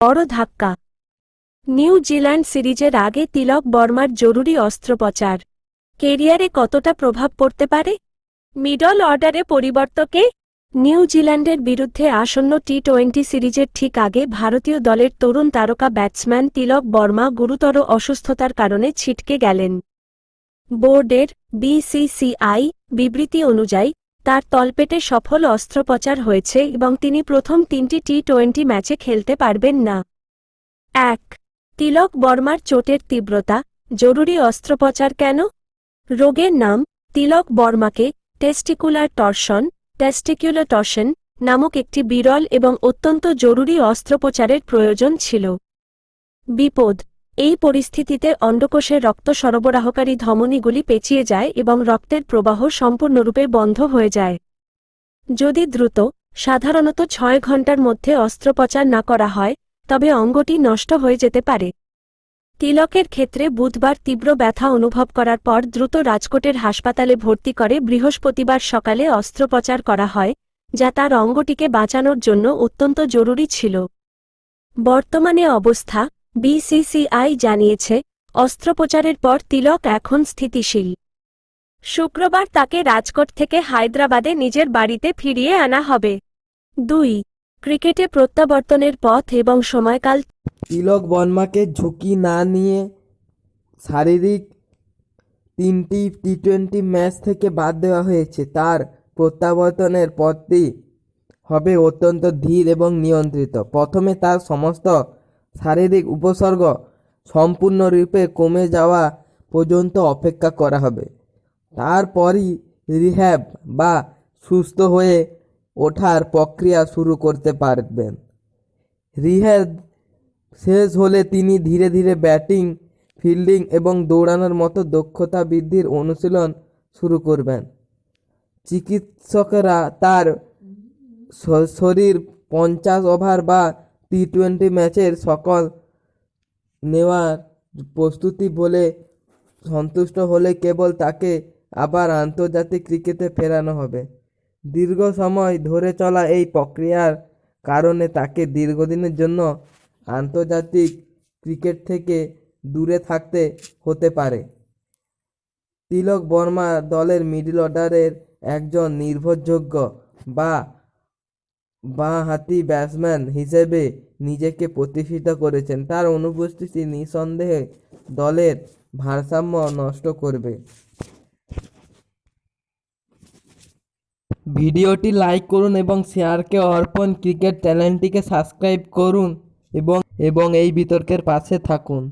বড় ধাক্কা। নিউজিল্যান্ড সিরিজের আগে তিলক বর্মার জরুরি অস্ত্রোপচার। কেরিয়ারে কতটা প্রভাব পড়তে পারে? মিডল অর্ডারে পরিবর্তকে। নিউজিল্যান্ডের বিরুদ্ধে আসন্ন টি-20 সিরিজের ঠিক আগে ভারতীয় দলের তরুণ তারকা ব্যাটসম্যান তিলক বর্মা গুরুতর অসুস্থতার কারণে ছিটকে গেলেন। বোর্ডের বিসিসিআই বিবৃতি অনুযায়ী তার তলপেটে সফল অস্ত্রোপচার হয়েছে এবং তিনি প্রথম 3টি টি-20 ম্যাচে খেলতে পারবেন না। 1. তিলক বর্মার চোটের তীব্রতা, জরুরি অস্ত্রোপচার কেন? রোগের নাম তিলক বর্মাকে টেস্টিকুলার টর্শন নামক একটি বিরল এবং অত্যন্ত জরুরি অস্ত্রোপচারের প্রয়োজন ছিল। বিপদ: এই পরিস্থিতিতে অন্ডকোষের রক্ত সরবরাহকারী ধমনীগুলি পেঁচিয়ে যায় এবং রক্তের প্রবাহ সম্পূর্ণরূপে বন্ধ হয়ে যায়। যদি দ্রুত, সাধারণত 6 ঘন্টার মধ্যে অস্ত্রোপচার না করা হয়, তবে অঙ্গটি নষ্ট হয়ে যেতে পারে। তিলকের ক্ষেত্রে বুধবার তীব্র ব্যথা অনুভব করার পর দ্রুত রাজকোটের হাসপাতালে ভর্তি করে বৃহস্পতিবার সকালে অস্ত্রোপচার করা হয়, যা তার অঙ্গটিকে বাঁচানোর জন্য অত্যন্ত জরুরি ছিল। বর্তমানে অবস্থা: বিসিসিআই জানিয়েছে, অস্ত্রোপচারের পর তিলক এখন স্থিতিশীল। শুক্রবার তাকে রাজকোট থেকে হায়দ্রাবাদে নিজের বাড়িতে ফিরিয়ে আনা হবে। 2. ক্রিকেটে প্রত্যাবর্তনের পথ এবং সময়কাল। তিলক বর্মাকে ঝুঁকি না নিয়ে শারীরিক 3টি টি-20 ম্যাচ থেকে বাদ দেওয়া হয়েছে। তার প্রত্যাবর্তনের পথটি হবে অত্যন্ত ধীর এবং নিয়ন্ত্রিত। প্রথমে তার সমস্ত শারীরিক উপসর্গ সম্পূর্ণরূপে কমে যাওয়া পর্যন্ত অপেক্ষা করা হবে। তারপরই রিহ্যাব বা সুস্থ হয়ে ওঠার প্রক্রিয়া শুরু করতে পারবেন। রিহ্যাব শেষ হলে তিনি ধীরে ধীরে ব্যাটিং, ফিল্ডিং এবং দৌড়ানোর মতো দক্ষতা বৃদ্ধির অনুশীলন শুরু করবেন। চিকিৎসকেরা তার শরীর 50 ওভার বা টি-20 ম্যাচের সকল নেওয়ার প্রস্তুতি বলে সন্তুষ্ট হলে কেবল তাকে আবার আন্তর্জাতিক ক্রিকেটে ফেরানো হবে। দীর্ঘ সময় ধরে চলা এই প্রক্রিয়ার কারণে তাকে দীর্ঘদিনের জন্য আন্তর্জাতিক ক্রিকেট থেকে দূরে থাকতে হতে পারে। তিলক বর্মা দলের মিডল অর্ডারের একজন নির্ভরযোগ্য বাঁ-হাতি ব্যাটসম্যান হিসেবে নিজেকে প্রতিষ্ঠিত করেছেন। তার অনুপস্থিতি নিঃসন্দেহে দলের ভারসাম্য নষ্ট করবে। ভিডিওটি লাইক করুন এবং শেয়ারকে অর্পণ ক্রিকেট চ্যানেলটিকে সাবস্ক্রাইব করুন এবং এই বিতর্কের পাশে থাকুন।